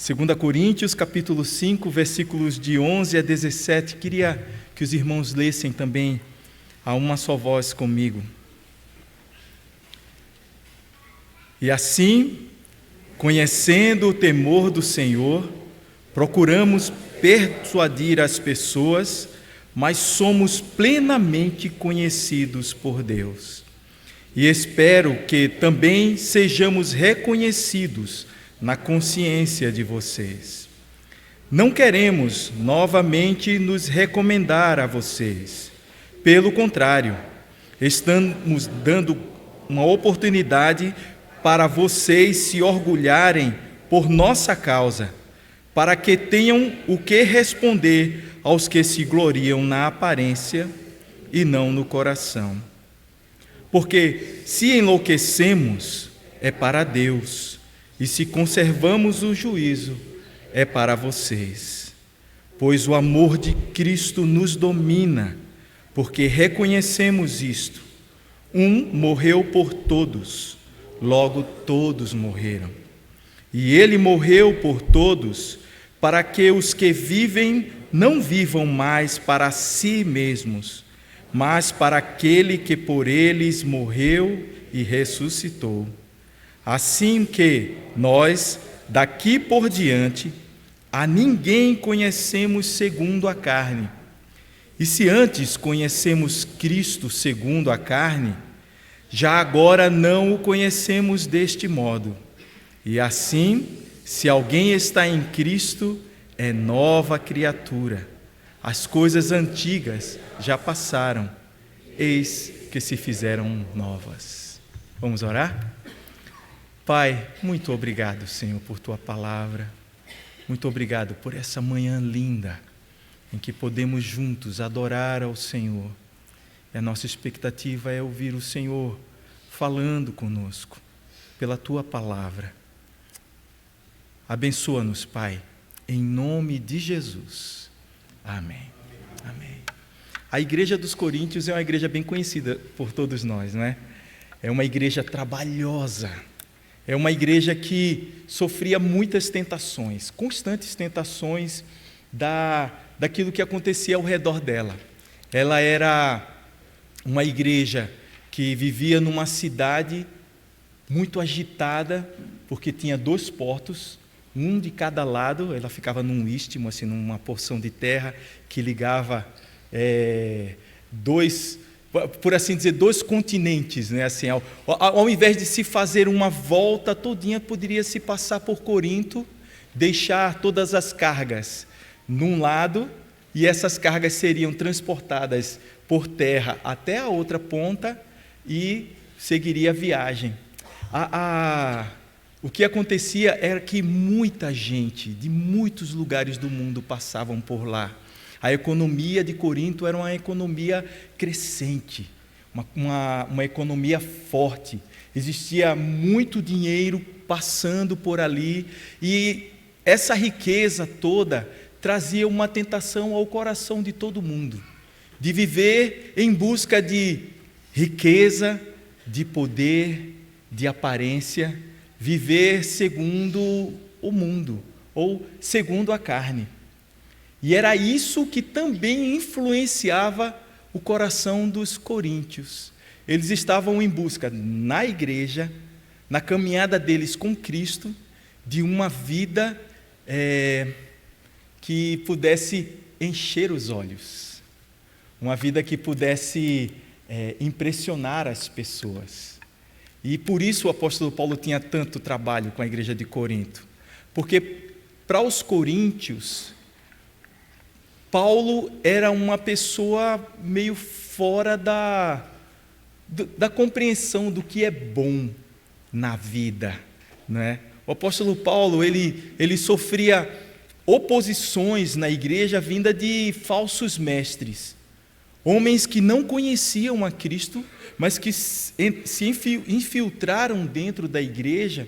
2 Coríntios, capítulo 5, versículos de 11 a 17. Queria que os irmãos lessem também a uma só voz comigo. E assim, conhecendo o temor do Senhor, procuramos persuadir as pessoas, mas somos plenamente conhecidos por Deus. E espero que também sejamos reconhecidos na consciência de vocês. Não queremos novamente nos recomendar a vocês. Pelo contrário, estamos dando uma oportunidade para vocês se orgulharem por nossa causa, para que tenham o que responder aos que se gloriam na aparência e não no coração. Porque se enlouquecemos, é para Deus, e se conservamos o juízo, é para vocês. Pois o amor de Cristo nos domina, porque reconhecemos isto. Um morreu por todos, logo todos morreram. E ele morreu por todos, para que os que vivem não vivam mais para si mesmos, mas para aquele que por eles morreu e ressuscitou. Assim que nós, daqui por diante, a ninguém conhecemos segundo a carne. E se antes conhecemos Cristo segundo a carne, já agora não o conhecemos deste modo. E assim, se alguém está em Cristo, é nova criatura. As coisas antigas já passaram, eis que se fizeram novas. Vamos orar? Pai, muito obrigado, Senhor, por Tua palavra. Muito obrigado por essa manhã linda, em que podemos juntos adorar ao Senhor. E a nossa expectativa é ouvir o Senhor falando conosco, pela Tua palavra. Abençoa-nos, Pai, em nome de Jesus. Amém. Amém. A igreja dos Coríntios é uma igreja bem conhecida por todos nós, não é? É uma igreja trabalhosa. É uma igreja que sofria muitas tentações, constantes tentações daquilo que acontecia ao redor dela. Ela era uma igreja que vivia numa cidade muito agitada, porque tinha 2 portos, um de cada lado. Ela ficava num istmo, assim, numa porção de terra que ligava por assim dizer, 2 continentes, né? Assim, ao invés de se fazer uma volta todinha, poderia se passar por Corinto, deixar todas as cargas num lado, e essas cargas seriam transportadas por terra até a outra ponta e seguiria a viagem. O que acontecia era que muita gente de muitos lugares do mundo passavam por lá. A economia de Corinto era uma economia crescente, uma economia forte. Existia muito dinheiro passando por ali, e essa riqueza toda trazia uma tentação ao coração de todo mundo, de viver em busca de riqueza, de poder, de aparência, viver segundo o mundo, ou segundo a carne. E era isso que também influenciava o coração dos coríntios. Eles estavam em busca, na igreja, na caminhada deles com Cristo, de uma vida que pudesse encher os olhos, uma vida que pudesse impressionar as pessoas. E por isso o apóstolo Paulo tinha tanto trabalho com a igreja de Corinto, porque para os coríntios, Paulo era uma pessoa meio fora da compreensão do que é bom na vida, né? O apóstolo Paulo, ele sofria oposições na igreja vinda de falsos mestres, homens que não conheciam a Cristo, mas que se infiltraram dentro da igreja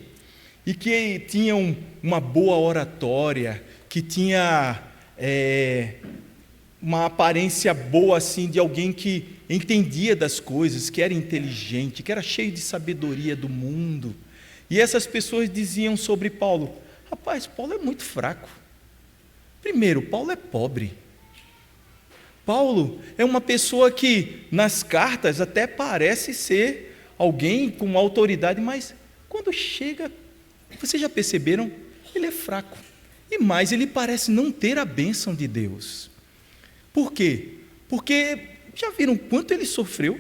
e que tinham uma boa oratória, que tinha uma aparência boa, assim, de alguém que entendia das coisas, que era inteligente, que era cheio de sabedoria do mundo. E essas pessoas diziam sobre Paulo: Rapaz, Paulo é muito fraco. Primeiro, Paulo é pobre. Paulo é uma pessoa que nas cartas até parece ser alguém com autoridade, mas quando chega, vocês já perceberam? Ele é fraco. E mais, ele parece não ter a bênção de Deus. Por quê? Porque já viram quanto ele sofreu?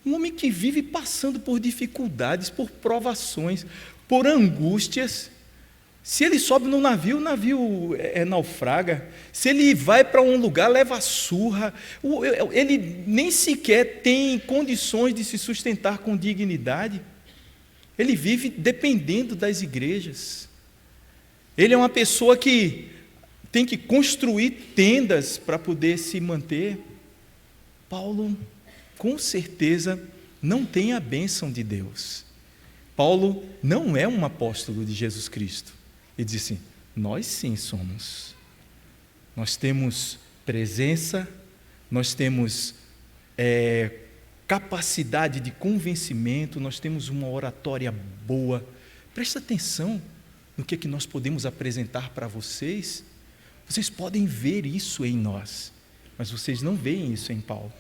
Um homem que vive passando por dificuldades, por provações, por angústias. Se ele sobe no navio, o navio naufraga. Se ele vai para um lugar, leva surra. Ele nem sequer tem condições de se sustentar com dignidade. Ele vive dependendo das igrejas. Ele é uma pessoa que tem que construir tendas para poder se manter. Paulo, com certeza, não tem a bênção de Deus. Paulo não é um apóstolo de Jesus Cristo. Ele diz assim: nós sim somos. Nós temos presença, nós temos capacidade de convencimento, nós temos uma oratória boa. Presta atenção no que nós podemos apresentar para vocês. Vocês podem ver isso em nós, mas vocês não veem isso em Paulo.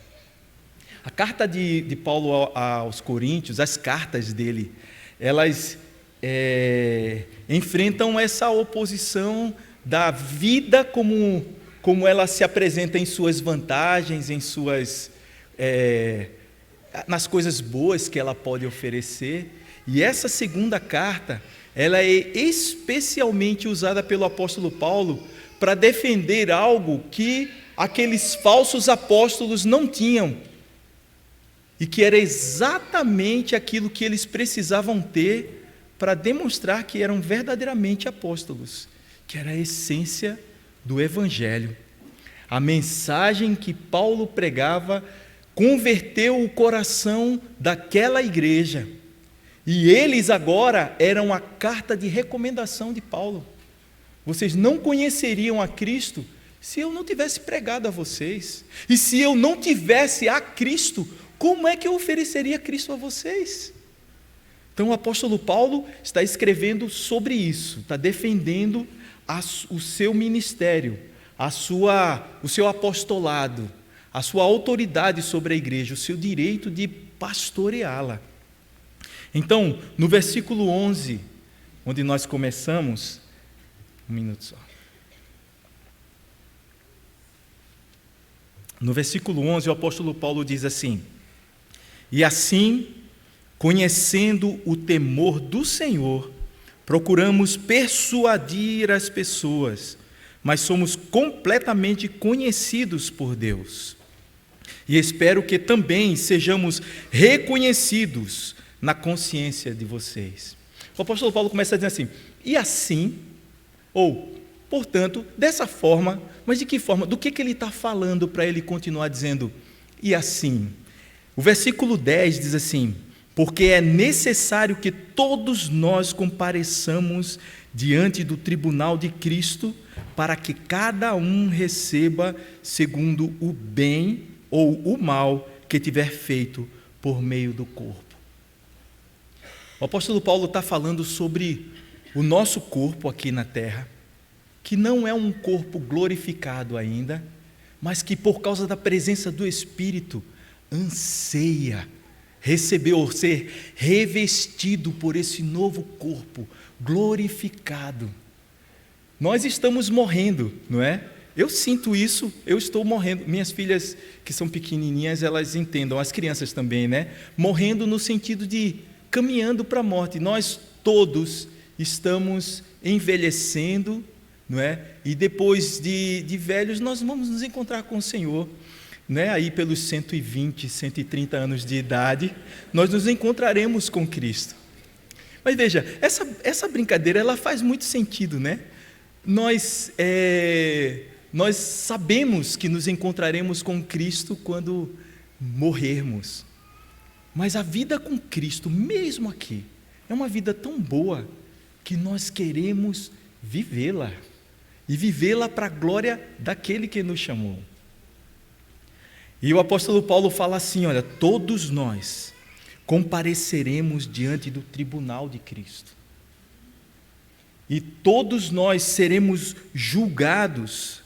A carta de Paulo aos Coríntios, as cartas dele, elas enfrentam essa oposição da vida como ela se apresenta em suas vantagens, em suas nas coisas boas que ela pode oferecer. E essa segunda carta, ela é especialmente usada pelo apóstolo Paulo para defender algo que aqueles falsos apóstolos não tinham, e que era exatamente aquilo que eles precisavam ter para demonstrar que eram verdadeiramente apóstolos, que era a essência do Evangelho. A mensagem que Paulo pregava converteu o coração daquela igreja, e eles agora eram a carta de recomendação de Paulo. Vocês não conheceriam a Cristo se eu não tivesse pregado a vocês, e se eu não tivesse a Cristo, como é que eu ofereceria Cristo a vocês? Então o apóstolo Paulo está escrevendo sobre isso, está defendendo o seu ministério, o seu apostolado, a sua autoridade sobre a igreja, o seu direito de pastoreá-la. Então, no versículo 11, onde nós começamos, um minuto só. No versículo 11, o apóstolo Paulo diz assim: e assim, conhecendo o temor do Senhor, procuramos persuadir as pessoas, mas somos completamente conhecidos por Deus. E espero que também sejamos reconhecidos na consciência de vocês. O apóstolo Paulo começa a dizer assim: e assim, ou, portanto, dessa forma, mas de que forma? Do que ele está falando para ele continuar dizendo, e assim? O versículo 10 diz assim: porque é necessário que todos nós compareçamos diante do tribunal de Cristo, para que cada um receba segundo o bem ou o mal que tiver feito por meio do corpo. O apóstolo Paulo está falando sobre o nosso corpo aqui na terra, que não é um corpo glorificado ainda, mas que por causa da presença do Espírito anseia receber ou ser revestido por esse novo corpo glorificado. Nós estamos morrendo, não é? Eu sinto isso, eu estou morrendo. Minhas filhas, que são pequenininhas, elas entendam, as crianças também, né? Morrendo no sentido de caminhando para a morte. Nós todos estamos envelhecendo, não é? E depois de velhos, nós vamos nos encontrar com o Senhor. Né? Aí pelos 120, 130 anos de idade, nós nos encontraremos com Cristo. Mas veja, essa brincadeira ela faz muito sentido, né? Nós sabemos que nos encontraremos com Cristo quando morrermos. Mas a vida com Cristo, mesmo aqui, é uma vida tão boa que nós queremos vivê-la. E vivê-la para a glória daquele que nos chamou. E o apóstolo Paulo fala assim, olha, todos nós compareceremos diante do tribunal de Cristo. e todos nós seremos julgados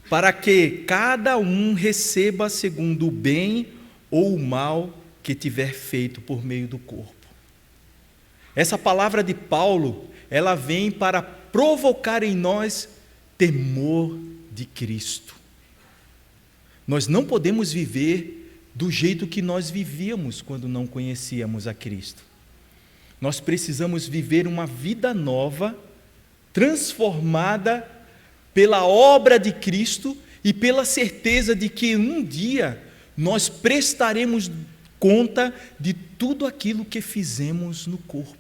para que cada um receba segundo o bem ou o mal que tiver feito por meio do corpo. Essa palavra de Paulo, ela vem para provocar em nós temor de Cristo. Nós não podemos viver do jeito que nós vivíamos quando não conhecíamos a Cristo. Nós precisamos viver uma vida nova, transformada pela obra de Cristo e pela certeza de que um dia nós prestaremos conta de tudo aquilo que fizemos no corpo.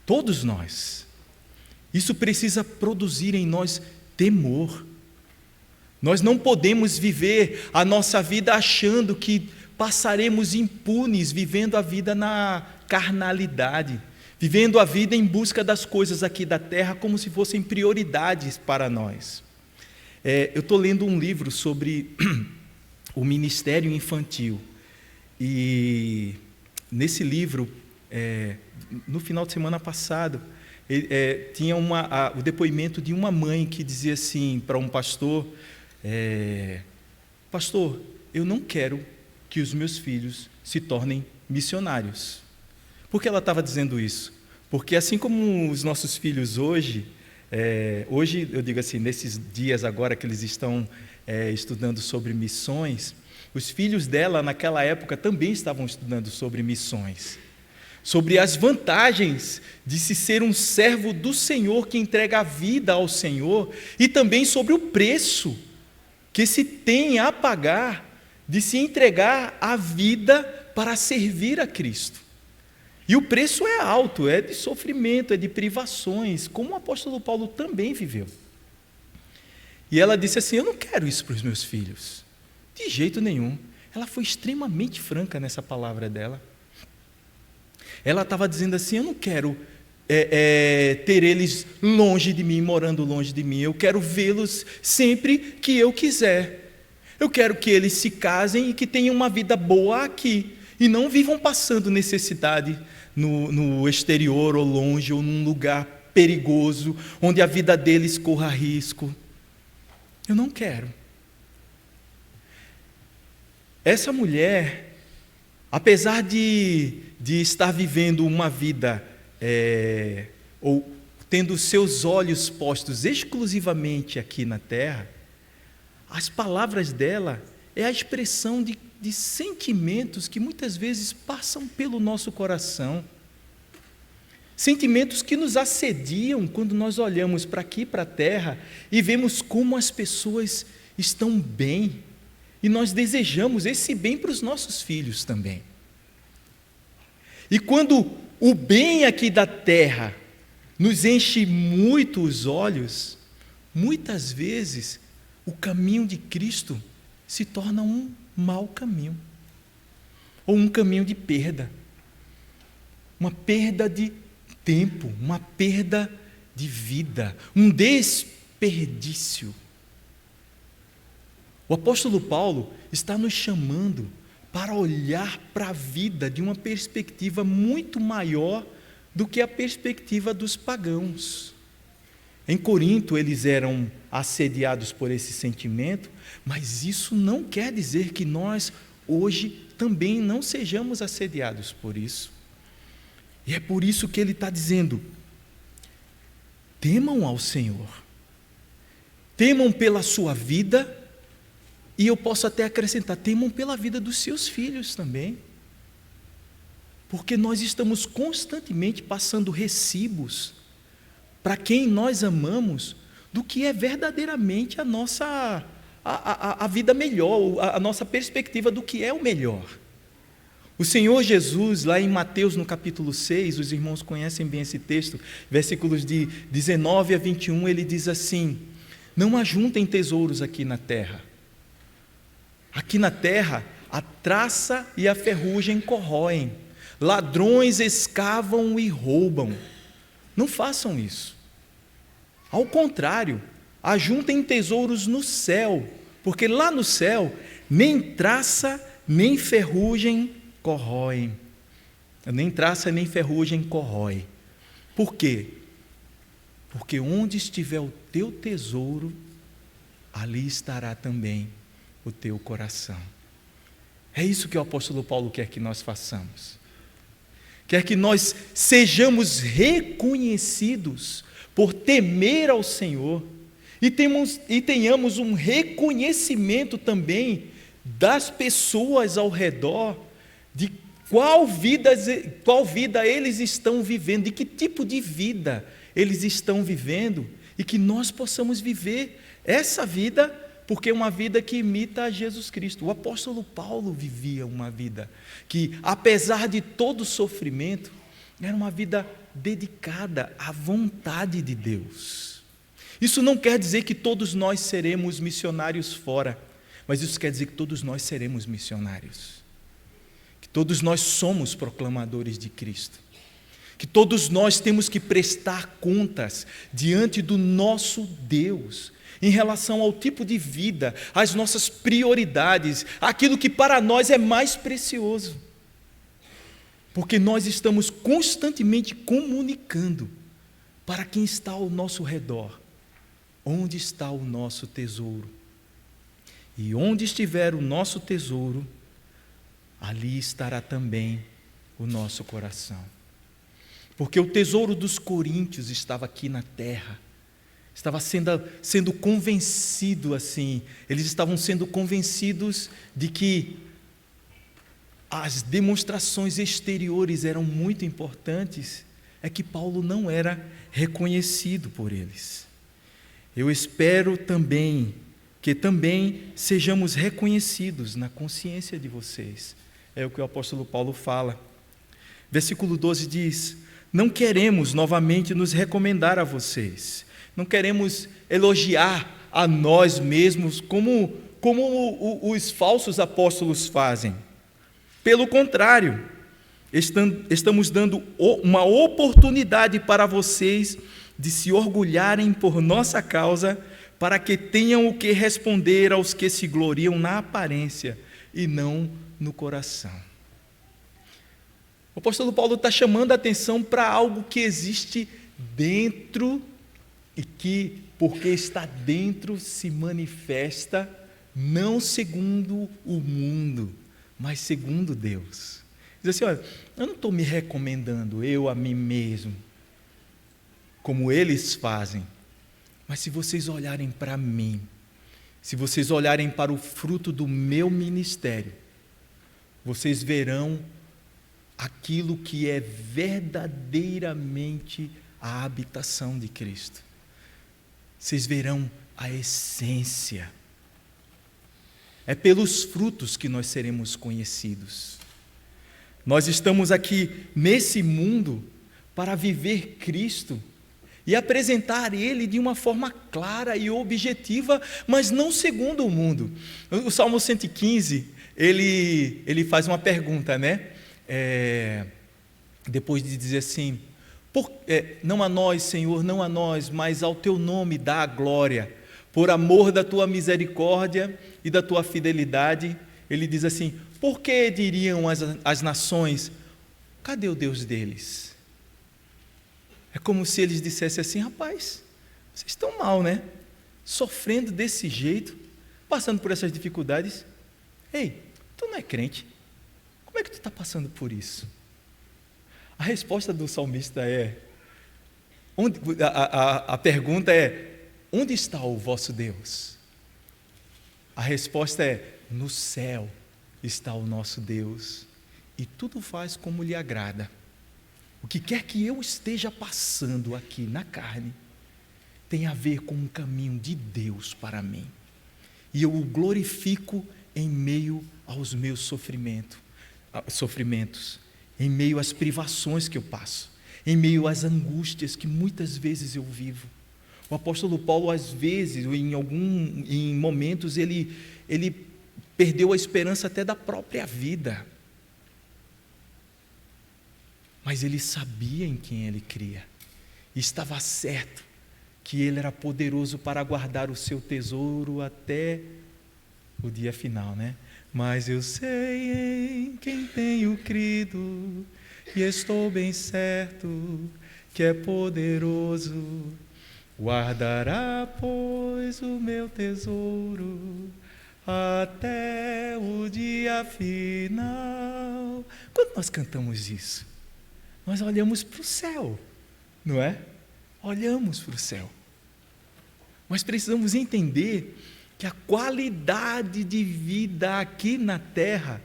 Todos nós. Isso precisa produzir em nós temor. Nós não podemos viver a nossa vida achando que passaremos impunes, vivendo a vida na carnalidade, vivendo a vida em busca das coisas aqui da terra como se fossem prioridades para nós. Eu estou lendo um livro sobre o ministério infantil, e nesse livro, no final de semana passado, tinha o depoimento de uma mãe que dizia assim para um pastor: pastor, eu não quero que os meus filhos se tornem missionários. Por que ela estava dizendo isso? Porque assim como os nossos filhos hoje, eu digo assim, nesses dias agora que eles estão estudando sobre missões, os filhos dela naquela época também estavam estudando sobre missões, sobre as vantagens de se ser um servo do Senhor que entrega a vida ao Senhor, e também sobre o preço que se tem a pagar de se entregar a vida para servir a Cristo. E o preço é alto, é de sofrimento, é de privações, como o apóstolo Paulo também viveu. E ela disse assim: eu não quero isso para os meus filhos, de jeito nenhum. Ela foi extremamente franca nessa palavra dela. Ela estava dizendo assim: eu não quero ter eles longe de mim, morando longe de mim. Eu quero vê-los sempre que eu quiser. Eu quero que eles se casem e que tenham uma vida boa aqui, e não vivam passando necessidade no exterior ou longe, ou num lugar perigoso, onde a vida deles corra risco. Eu não quero. Essa mulher, apesar de estar vivendo uma vida, ou tendo seus olhos postos exclusivamente aqui na terra, as palavras dela é a expressão de sentimentos que muitas vezes passam pelo nosso coração. Sentimentos que nos assediam quando nós olhamos para aqui, para a terra, e vemos como as pessoas estão bem, e nós desejamos esse bem para os nossos filhos também. E quando o bem aqui da terra nos enche muito os olhos, muitas vezes o caminho de Cristo se torna um mau caminho, ou um caminho de perda, uma perda de tempo, uma perda de vida, um desperdício. O apóstolo Paulo está nos chamando para olhar para a vida de uma perspectiva muito maior do que a perspectiva dos pagãos. Em Corinto eles eram assediados por esse sentimento, mas isso não quer dizer que nós hoje também não sejamos assediados por isso. E é por isso que ele está dizendo: temam ao Senhor, temam pela sua vida, e eu posso até acrescentar, temam pela vida dos seus filhos também, porque nós estamos constantemente passando recibos para quem nós amamos do que é verdadeiramente a nossa a vida melhor, a nossa perspectiva do que é o melhor. O Senhor Jesus, lá em Mateus, no capítulo 6, os irmãos conhecem bem esse texto, versículos de 19 a 21, ele diz assim: não ajuntem tesouros aqui na terra. Aqui na terra, a traça e a ferrugem corroem, ladrões escavam e roubam. Não façam isso. Ao contrário, ajuntem tesouros no céu, porque lá no céu, nem traça, nem ferrugem corroem. Nem traça, nem ferrugem corrói. Por quê? Porque onde estiver o teu tesouro, ali estará também o teu coração. É isso que o apóstolo Paulo quer que nós façamos. Quer que nós sejamos reconhecidos por temer ao Senhor e tenhamos um reconhecimento também das pessoas ao redor, de qual vida eles estão vivendo, de que tipo de vida eles estão vivendo, e que nós possamos viver essa vida, porque é uma vida que imita a Jesus Cristo. O apóstolo Paulo vivia uma vida que, apesar de todo o sofrimento, era uma vida dedicada à vontade de Deus. Isso não quer dizer que todos nós seremos missionários fora, mas isso quer dizer que todos nós seremos missionários, que todos nós somos proclamadores de Cristo, que todos nós temos que prestar contas diante do nosso Deus, em relação ao tipo de vida, às nossas prioridades, aquilo que para nós é mais precioso, porque nós estamos constantemente comunicando para quem está ao nosso redor, onde está o nosso tesouro. E onde estiver o nosso tesouro, ali estará também o nosso coração. Porque o tesouro dos coríntios estava aqui na terra, estava sendo convencido assim, eles estavam sendo convencidos de que as demonstrações exteriores eram muito importantes, é que Paulo não era reconhecido por eles. Eu espero também que sejamos reconhecidos na consciência de vocês. É o que o apóstolo Paulo fala. Versículo 12 diz: não queremos novamente nos recomendar a vocês, não queremos elogiar a nós mesmos como os falsos apóstolos fazem. Pelo contrário, estamos dando uma oportunidade para vocês de se orgulharem por nossa causa, para que tenham o que responder aos que se gloriam na aparência e não no coração. O apóstolo Paulo está chamando a atenção para algo que existe dentro e que, porque está dentro, se manifesta não segundo o mundo, mas segundo Deus. Diz assim: olha, eu não estou me recomendando eu a mim mesmo, como eles fazem, mas se vocês olharem para mim, se vocês olharem para o fruto do meu ministério, vocês verão aquilo que é verdadeiramente a habitação de Cristo. Vocês verão a essência. É pelos frutos que nós seremos conhecidos. Nós estamos aqui nesse mundo para viver Cristo e apresentar Ele de uma forma clara e objetiva, mas não segundo o mundo. O Salmo 115, ele faz uma pergunta, né? Depois de dizer assim: não a nós, Senhor, não a nós, mas ao Teu nome dá a glória, por amor da Tua misericórdia e da Tua fidelidade. Ele diz assim: por que diriam as nações, cadê o Deus deles? É como se eles dissessem assim: rapaz, vocês estão mal, né? Sofrendo desse jeito, passando por essas dificuldades. Ei, tu não é crente? Como é que tu está passando por isso? A resposta do salmista a pergunta é: onde está o vosso Deus? A resposta é: no céu está o nosso Deus, e tudo faz como lhe agrada. O que quer que eu esteja passando aqui na carne, tem a ver com um caminho de Deus para mim, e eu o glorifico em meio aos meus sofrimentos, em meio às privações que eu passo, em meio às angústias que muitas vezes eu vivo. O apóstolo Paulo, às vezes, em momentos, ele perdeu a esperança até da própria vida, mas ele sabia em quem ele cria, e estava certo que ele era poderoso para guardar o seu tesouro até o dia final, né? Mas eu sei em quem tenho crido, e estou bem certo que é poderoso, guardará, pois, o meu tesouro até o dia final. Quando nós cantamos isso, nós olhamos para o céu, não é? Olhamos para o céu. Nós precisamos entender que a qualidade de vida aqui na terra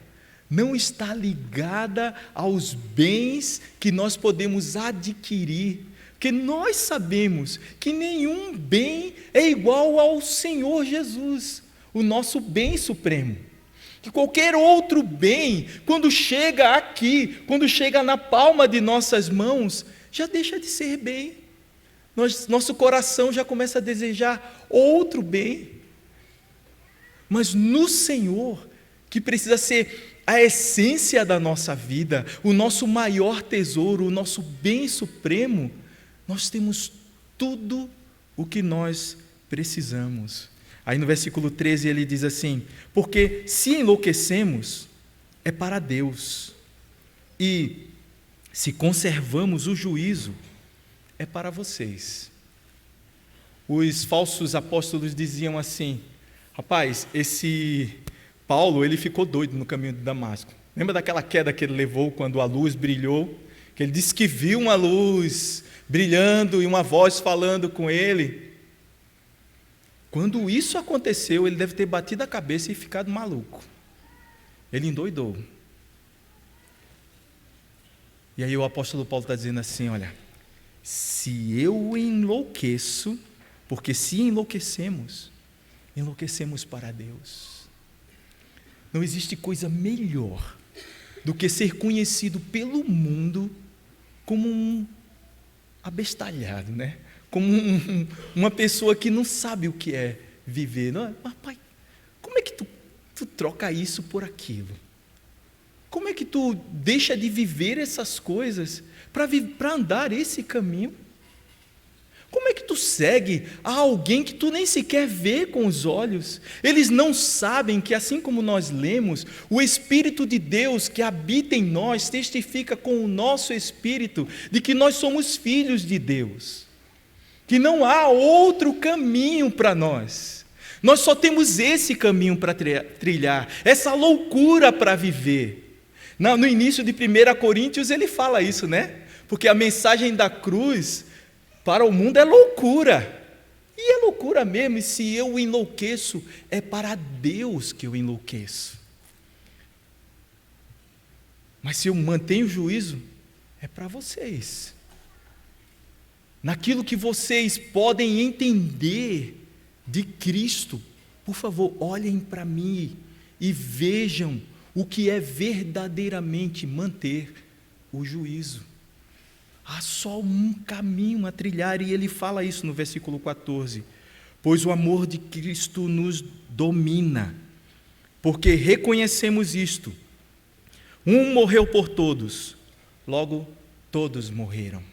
não está ligada aos bens que nós podemos adquirir, porque nós sabemos que nenhum bem é igual ao Senhor Jesus, o nosso bem supremo. Que qualquer outro bem, quando chega aqui, quando chega na palma de nossas mãos, já deixa de ser bem. Nosso coração já começa a desejar outro bem. Mas no Senhor, que precisa ser a essência da nossa vida, o nosso maior tesouro, o nosso bem supremo, nós temos tudo o que nós precisamos. Aí no versículo 13 ele diz assim: porque se enlouquecemos, é para Deus, e se conservamos o juízo, é para vocês. Os falsos apóstolos diziam assim: rapaz, esse Paulo, ele ficou doido no caminho de Damasco. Lembra daquela queda que ele levou quando a luz brilhou? Que ele disse que viu uma luz brilhando e uma voz falando com ele. Quando isso aconteceu, ele deve ter batido a cabeça e ficado maluco. Ele endoidou. E aí o apóstolo Paulo está dizendo assim: olha, se eu enlouqueço, porque se enlouquecemos, enlouquecemos para Deus. Não existe coisa melhor do que ser conhecido pelo mundo como um abestalhado, né? Como uma pessoa que não sabe o que é viver. Não é? Mas, pai, como é que tu troca isso por aquilo? Como é que tu deixa de viver essas coisas para andar esse caminho? Como é que tu segue a alguém que tu nem sequer vê com os olhos? Eles não sabem que, assim como nós lemos, o Espírito de Deus que habita em nós testifica com o nosso espírito de que nós somos filhos de Deus, que não há outro caminho para nós. Nós só temos esse caminho para trilhar, essa loucura para viver. No início de 1 Coríntios ele fala isso, né? Porque a mensagem da cruz para o mundo é loucura, e é loucura mesmo. E se eu enlouqueço, é para Deus que eu enlouqueço. Mas se eu mantenho o juízo, é para vocês. Naquilo que vocês podem entender de Cristo, por favor, olhem para mim e vejam o que é verdadeiramente manter o juízo. Há só um caminho a trilhar, e ele fala isso no versículo 14: pois o amor de Cristo nos domina, porque reconhecemos isto: um morreu por todos, logo todos morreram.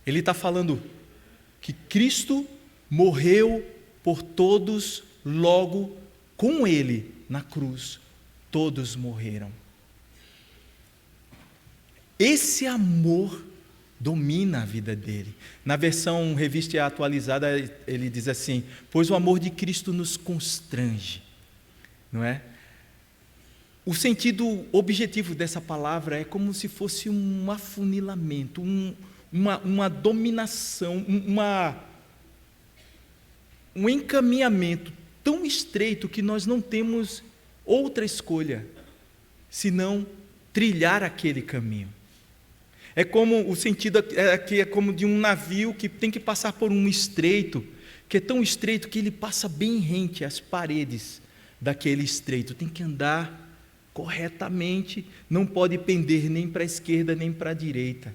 Ele está falando que Cristo morreu por todos, logo com ele na cruz todos morreram. Esse amor domina a vida dele. Na versão revista e atualizada, ele diz assim: pois o amor de Cristo nos constrange, não é? O sentido objetivo dessa palavra é como se fosse um afunilamento, uma dominação, um encaminhamento tão estreito que nós não temos outra escolha senão trilhar aquele caminho. É como o sentido aqui é como de um navio que tem que passar por um estreito, que é tão estreito que ele passa bem rente às paredes daquele estreito. Tem que andar corretamente, não pode pender nem para a esquerda nem para a direita.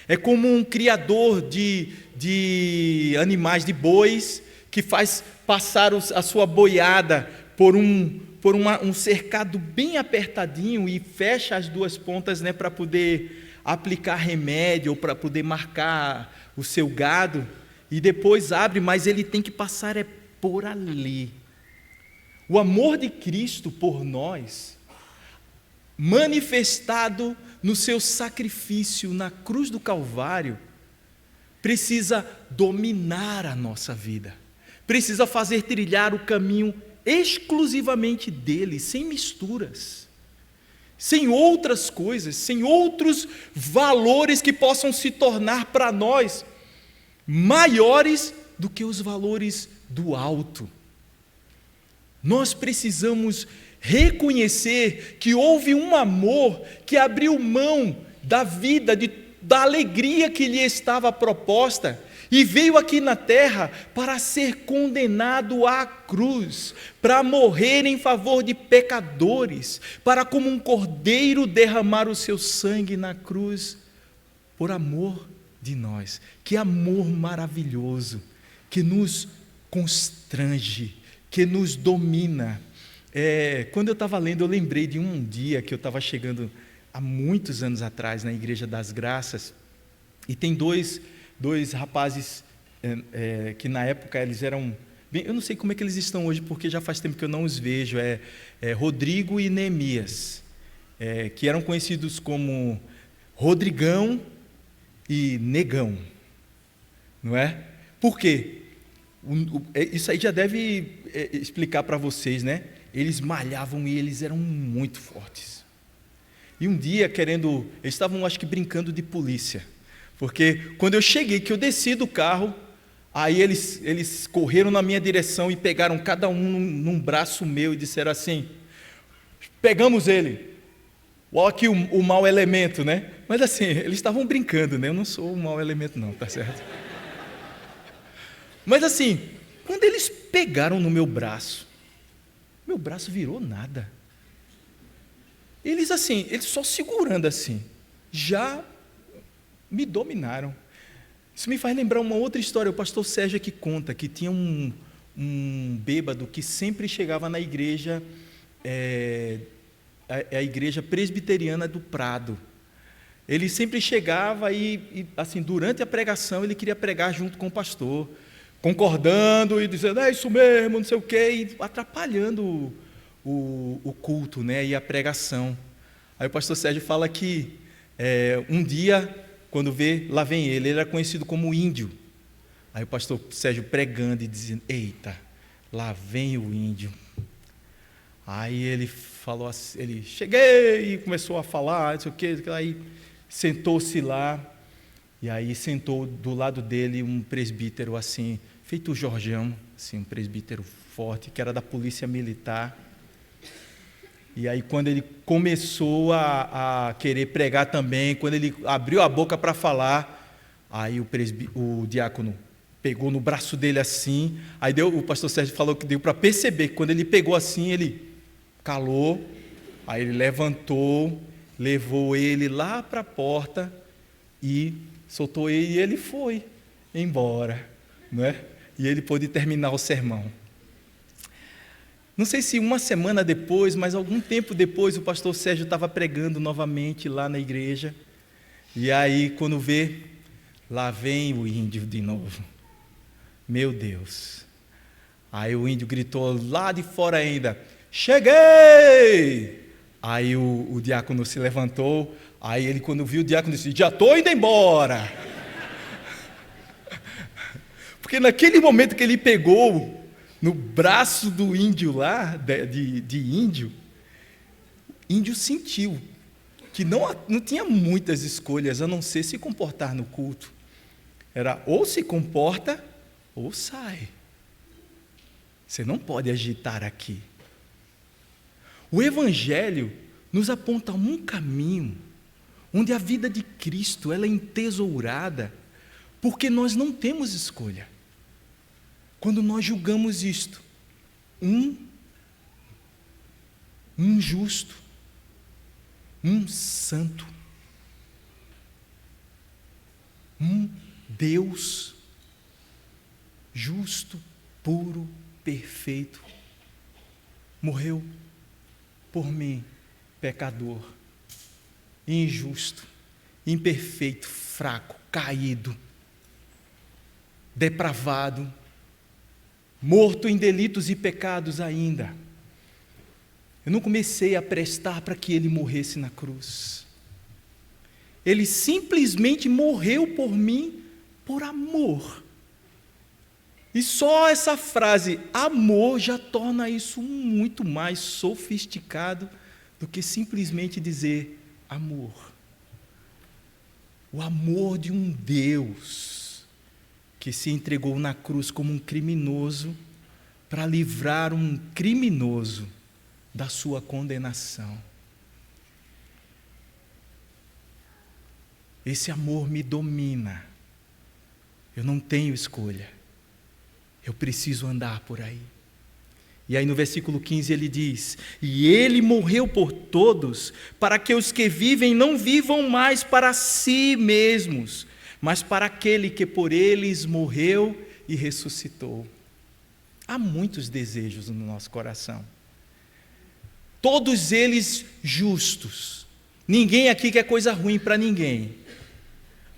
É como um criador de animais, de bois, que faz passar a sua boiada por um cercado bem apertadinho e fecha as duas pontas, né, para poder aplicar remédio ou para poder marcar o seu gado, e depois abre, mas ele tem que passar por ali. O amor de Cristo por nós, manifestado no seu sacrifício na cruz do Calvário, precisa dominar a nossa vida, precisa fazer trilhar o caminho exclusivamente dele, sem misturas, sem outras coisas, sem outros valores que possam se tornar para nós maiores do que os valores do alto. Nós precisamos reconhecer que houve um amor que abriu mão da vida, da alegria que lhe estava proposta, e veio aqui na terra para ser condenado à cruz, para morrer em favor de pecadores, para como um cordeiro derramar o seu sangue na cruz, por amor de nós. Que amor maravilhoso, que nos constrange, que nos domina. Quando eu estava lendo, eu lembrei de um dia que eu estava chegando há muitos anos atrás na Igreja das Graças, e tem dois rapazes que na época eles eram, eu não sei como é que eles estão hoje, porque já faz tempo que eu não os vejo, Rodrigo e Neemias, que eram conhecidos como Rodrigão e Negão, não é? Por quê? Isso aí já deve explicar para vocês, né? Eles malhavam e eles eram muito fortes. E um dia, eles estavam, acho que, brincando de polícia. Porque quando eu cheguei, que eu desci do carro, aí eles correram na minha direção e pegaram cada um num braço meu e disseram assim: pegamos ele. Olha aqui o mau elemento, né? Mas assim, eles estavam brincando, né? Eu não sou o mau elemento não, tá certo? Mas assim, quando eles pegaram no meu braço virou nada. Eles só segurando assim, já me dominaram. Isso me faz lembrar uma outra história. O pastor Sérgio que conta que tinha um bêbado que sempre chegava na igreja, a igreja presbiteriana do Prado. Ele sempre chegava e assim, durante a pregação, ele queria pregar junto com o pastor, concordando e dizendo: é isso mesmo, não sei o quê, e atrapalhando o culto, né, e a pregação. Aí o pastor Sérgio fala que um dia, quando lá vem ele era conhecido como índio. Aí o pastor Sérgio pregando e dizendo: eita, lá vem o índio. Aí ele falou assim, cheguei, e começou a falar, não sei o quê, aí sentou-se lá, e aí sentou do lado dele um presbítero assim, feito o Jorjão, assim, um presbítero forte, que era da polícia militar. E aí quando ele começou a querer pregar também, quando ele abriu a boca para falar, aí o diácono pegou no braço dele assim, aí o pastor Sérgio falou que deu para perceber que quando ele pegou assim, ele calou, aí ele levantou, levou ele lá para a porta e soltou ele, e ele foi embora, não é? E ele pôde terminar o sermão. Não sei se uma semana depois, mas algum tempo depois, o pastor Sérgio estava pregando novamente lá na igreja, e aí quando vê, lá vem o índio de novo. Meu Deus! Aí o índio gritou lá de fora ainda: cheguei! Aí o diácono se levantou, aí ele, quando viu o diácono, disse: já estou indo embora. Porque naquele momento que ele pegou no braço do índio lá, de índio sentiu que não tinha muitas escolhas, a não ser se comportar no culto. Era ou se comporta, ou sai. Você não pode agitar aqui. O Evangelho nos aponta um caminho onde a vida de Cristo ela é entesourada, porque nós não temos escolha. Quando nós julgamos isto, um justo, um santo, um Deus justo, puro, perfeito, morreu por mim, pecador, injusto, imperfeito, fraco, caído, depravado, morto em delitos e pecados ainda. Eu não comecei a prestar para que ele morresse na cruz. Ele simplesmente morreu por mim por amor. E só essa frase, amor, já torna isso muito mais sofisticado do que simplesmente dizer amor. O amor de um Deus que se entregou na cruz como um criminoso para livrar um criminoso da sua condenação. Esse amor me domina. Eu não tenho escolha. Eu preciso andar por aí. E aí no versículo 15 ele diz: e ele morreu por todos, para que os que vivem não vivam mais para si mesmos, mas para aquele que por eles morreu e ressuscitou. Há muitos desejos no nosso coração, todos eles justos. Ninguém aqui quer coisa ruim para ninguém,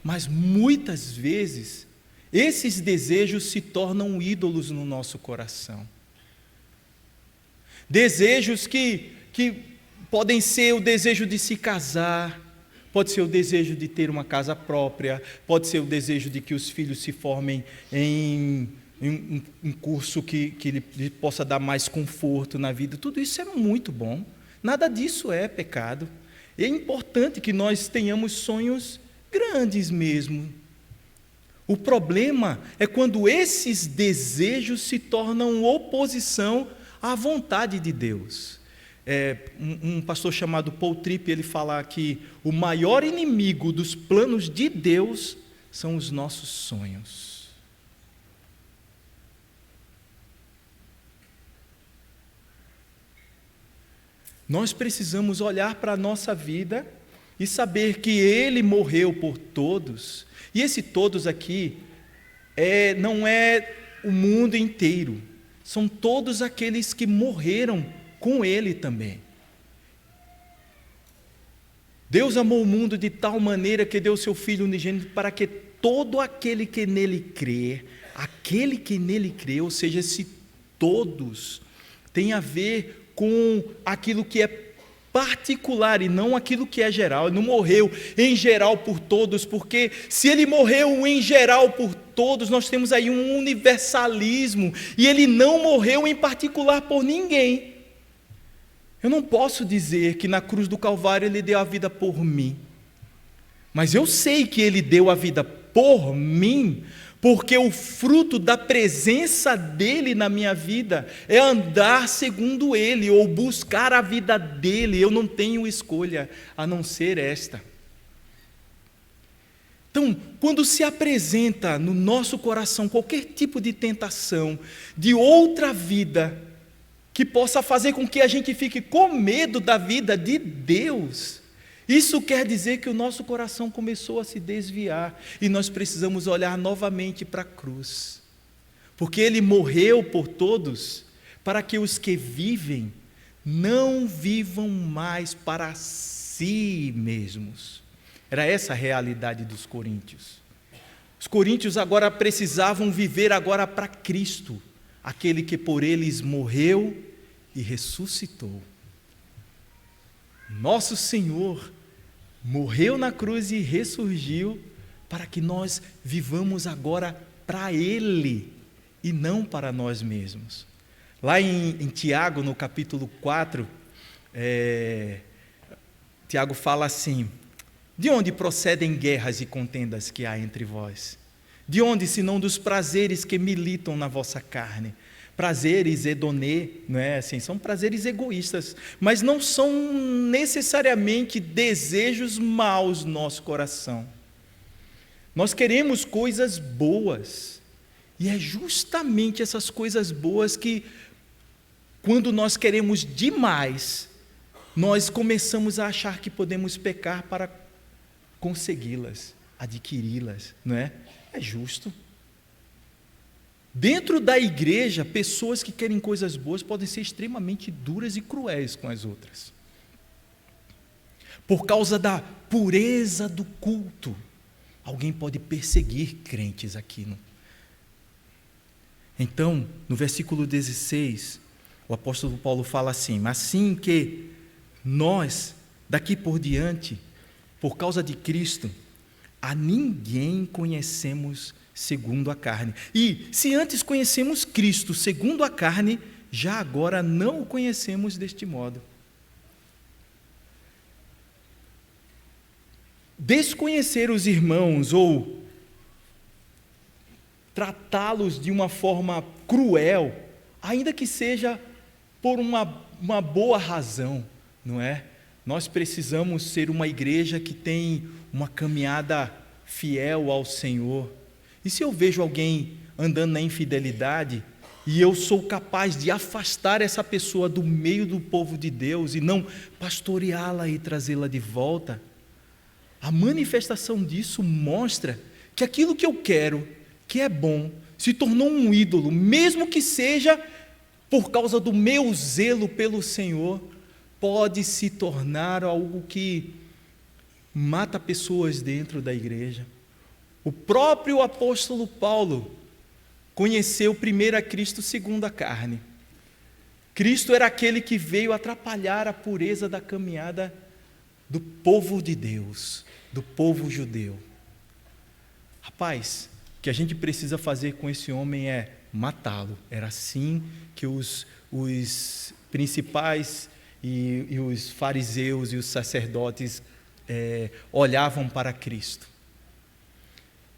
mas muitas vezes esses desejos se tornam ídolos no nosso coração. Desejos que podem ser o desejo de se casar, pode ser o desejo de ter uma casa própria, pode ser o desejo de que os filhos se formem em um curso que lhe possa dar mais conforto na vida. Tudo isso é muito bom, nada disso é pecado. É importante que nós tenhamos sonhos grandes mesmo. O problema é quando esses desejos se tornam oposição à vontade de Deus. Um pastor chamado Paul Tripp, ele fala que o maior inimigo dos planos de Deus são os nossos sonhos. Nós precisamos olhar para a nossa vida e saber que Ele morreu por todos. E esse todos aqui não é o mundo inteiro, são todos aqueles que morreram com Ele também. Deus amou o mundo de tal maneira que deu seu Filho unigênito para que todo aquele que nele crê, ou seja, esse todos, tem a ver com aquilo que é particular e não aquilo que é geral. Ele não morreu em geral por todos, porque se ele morreu em geral por todos, nós temos aí um universalismo, e ele não morreu em particular por ninguém. Eu não posso dizer que na cruz do Calvário ele deu a vida por mim, mas eu sei que ele deu a vida por mim, porque o fruto da presença dele na minha vida é andar segundo ele, ou buscar a vida dele. Eu não tenho escolha a não ser esta. Então, quando se apresenta no nosso coração qualquer tipo de tentação de outra vida, que possa fazer com que a gente fique com medo da vida de Deus, isso quer dizer que o nosso coração começou a se desviar, e nós precisamos olhar novamente para a cruz, porque Ele morreu por todos, para que os que vivem não vivam mais para si mesmos. Era essa a realidade dos coríntios. Os coríntios agora precisavam viver agora para Cristo, aquele que por eles morreu e ressuscitou. Nosso Senhor morreu na cruz e ressurgiu para que nós vivamos agora para Ele e não para nós mesmos. Lá em Tiago, no capítulo 4, Tiago fala assim: de onde procedem guerras e contendas que há entre vós? De onde, senão dos prazeres que militam na vossa carne? Prazeres hedonê, não é assim? São prazeres egoístas, mas não são necessariamente desejos maus no nosso coração. Nós queremos coisas boas, e é justamente essas coisas boas que, quando nós queremos demais, nós começamos a achar que podemos pecar para consegui-las, adquiri-las, não é? É justo. Dentro da igreja, pessoas que querem coisas boas podem ser extremamente duras e cruéis com as outras, por causa da pureza do culto. Alguém pode perseguir crentes aqui. Então, no versículo 16, o apóstolo Paulo fala assim: assim que nós, daqui por diante, por causa de Cristo, a ninguém conhecemos segundo a carne. E se antes conhecemos Cristo segundo a carne, já agora não o conhecemos deste modo. Desconhecer os irmãos ou tratá-los de uma forma cruel, ainda que seja por uma boa razão, não é? Nós precisamos ser uma igreja que tem uma caminhada fiel ao Senhor. E se eu vejo alguém andando na infidelidade e eu sou capaz de afastar essa pessoa do meio do povo de Deus e não pastoreá-la e trazê-la de volta, a manifestação disso mostra que aquilo que eu quero, que é bom, se tornou um ídolo, mesmo que seja por causa do meu zelo pelo Senhor, pode se tornar algo que mata pessoas dentro da igreja. O próprio apóstolo Paulo conheceu primeiro a Cristo segundo a carne. Cristo era aquele que veio atrapalhar a pureza da caminhada do povo de Deus, do povo judeu. Rapaz, o que a gente precisa fazer com esse homem é matá-lo. Era assim que os principais e os fariseus e os sacerdotes olhavam para Cristo.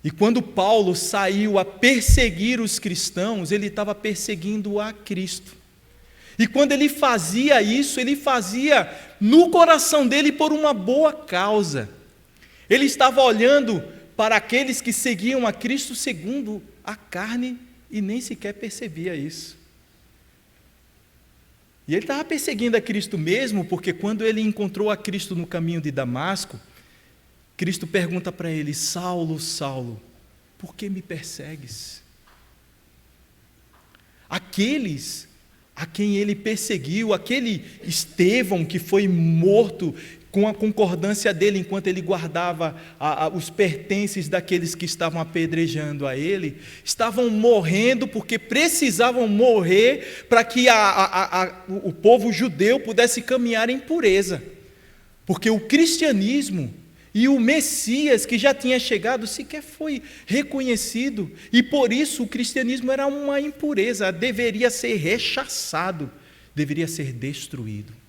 E quando Paulo saiu a perseguir os cristãos, ele estava perseguindo a Cristo. E quando ele fazia isso, ele fazia no coração dele por uma boa causa. Ele estava olhando para aqueles que seguiam a Cristo segundo a carne e nem sequer percebia isso. E ele estava perseguindo a Cristo mesmo, porque quando ele encontrou a Cristo no caminho de Damasco, Cristo pergunta para ele: Saulo, Saulo, por que me persegues? Aqueles a quem ele perseguiu, aquele Estevão que foi morto com a concordância dele enquanto ele guardava os pertences daqueles que estavam apedrejando a ele, estavam morrendo porque precisavam morrer para que o povo judeu pudesse caminhar em pureza, porque o cristianismo e o Messias que já tinha chegado sequer foi reconhecido, e por isso o cristianismo era uma impureza, deveria ser rechaçado, deveria ser destruído.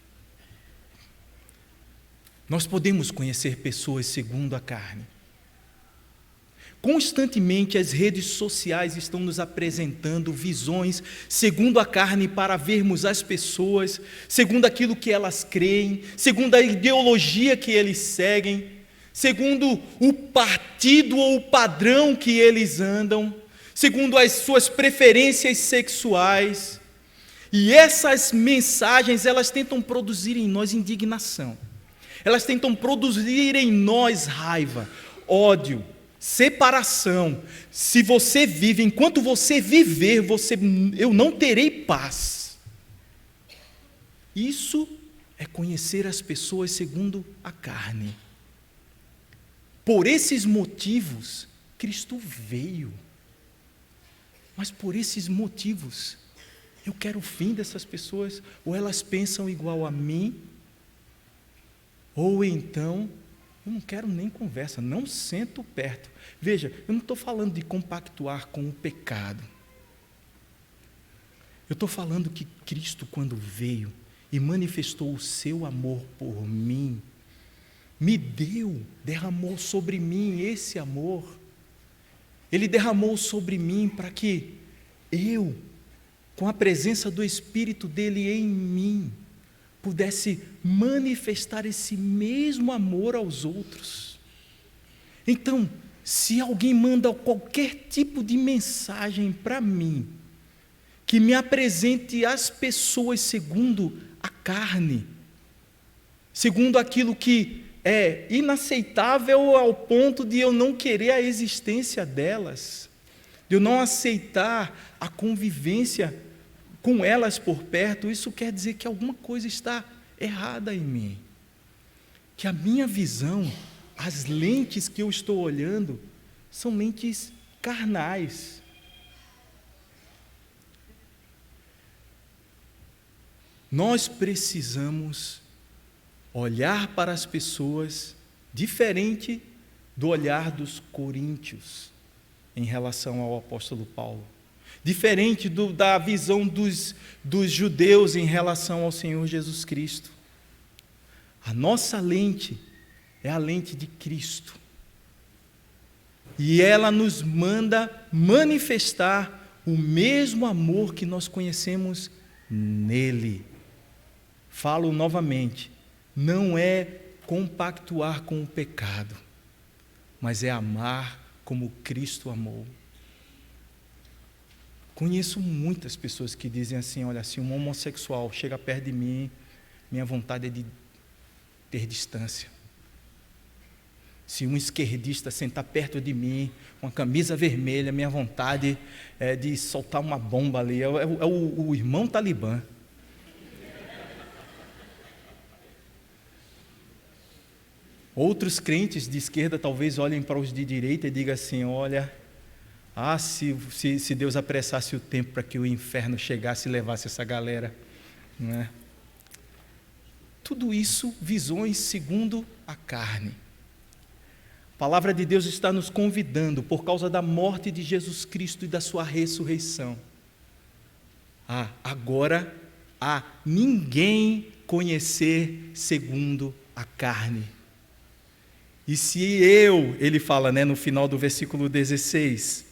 Nós podemos conhecer pessoas segundo a carne. Constantemente as redes sociais estão nos apresentando visões segundo a carne para vermos as pessoas, segundo aquilo que elas creem, segundo a ideologia que eles seguem, segundo o partido ou o padrão que eles andam, segundo as suas preferências sexuais. E essas mensagens, elas tentam produzir em nós indignação. Elas tentam produzir em nós raiva, ódio, separação. Se você vive, enquanto você viver, eu não terei paz. Isso é conhecer as pessoas segundo a carne. Por esses motivos, Cristo veio. Mas por esses motivos, eu quero o fim dessas pessoas, ou elas pensam igual a mim, ou então, eu não quero nem conversa, não sento perto. Veja, eu não estou falando de compactuar com o pecado. Eu estou falando que Cristo, quando veio e manifestou o seu amor por mim, me deu, derramou sobre mim esse amor. Ele derramou sobre mim para que eu, com a presença do Espírito dele em mim, pudesse manifestar esse mesmo amor aos outros. Então, se alguém manda qualquer tipo de mensagem para mim, que me apresente as pessoas segundo a carne, segundo aquilo que é inaceitável ao ponto de eu não querer a existência delas, de eu não aceitar a convivência com elas por perto, isso quer dizer que alguma coisa está errada em mim. Que a minha visão, as lentes que eu estou olhando, são lentes carnais. Nós precisamos olhar para as pessoas diferente do olhar dos coríntios em relação ao apóstolo Paulo, diferente da visão dos judeus em relação ao Senhor Jesus Cristo. A nossa lente é a lente de Cristo, e ela nos manda manifestar o mesmo amor que nós conhecemos nele. Falo novamente, não é compactuar com o pecado, mas é amar como Cristo amou. Conheço muitas pessoas que dizem assim: olha, se um homossexual chega perto de mim, minha vontade é de ter distância. Se um esquerdista sentar perto de mim, com a camisa vermelha, minha vontade é de soltar uma bomba ali. É o irmão Talibã. Outros crentes de esquerda talvez olhem para os de direita e digam assim: olha, se Deus apressasse o tempo para que o inferno chegasse e levasse essa galera, não é? Tudo isso, visões segundo a carne. A palavra de Deus está nos convidando, por causa da morte de Jesus Cristo e da sua ressurreição, agora a ninguém conhecer segundo a carne. E se ele fala, no final do versículo 16,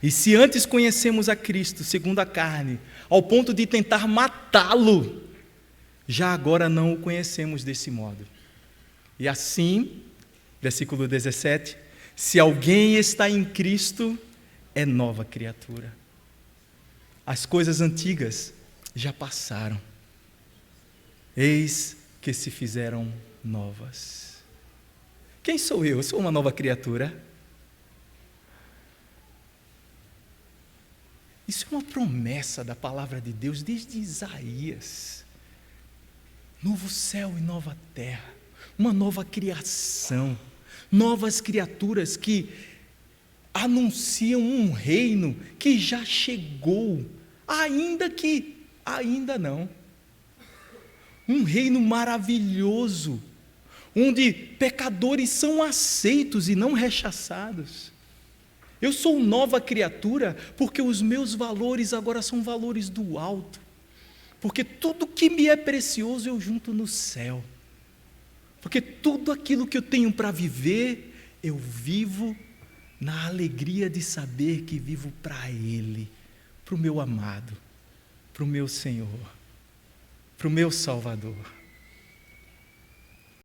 e se antes conhecemos a Cristo segundo a carne, ao ponto de tentar matá-lo, já agora não o conhecemos desse modo. E assim, versículo 17, se alguém está em Cristo, é nova criatura. As coisas antigas já passaram, eis que se fizeram novas. Quem sou eu? Eu sou uma nova criatura. Isso é uma promessa da palavra de Deus desde Isaías. Novo céu e nova terra, uma nova criação, novas criaturas que anunciam um reino que já chegou, ainda não. Um reino maravilhoso, onde pecadores são aceitos e não rechaçados. Eu sou nova criatura porque os meus valores agora são valores do alto, porque tudo que me é precioso eu junto no céu, porque tudo aquilo que eu tenho para viver, eu vivo na alegria de saber que vivo para Ele, para o meu amado, para o meu Senhor, para o meu Salvador.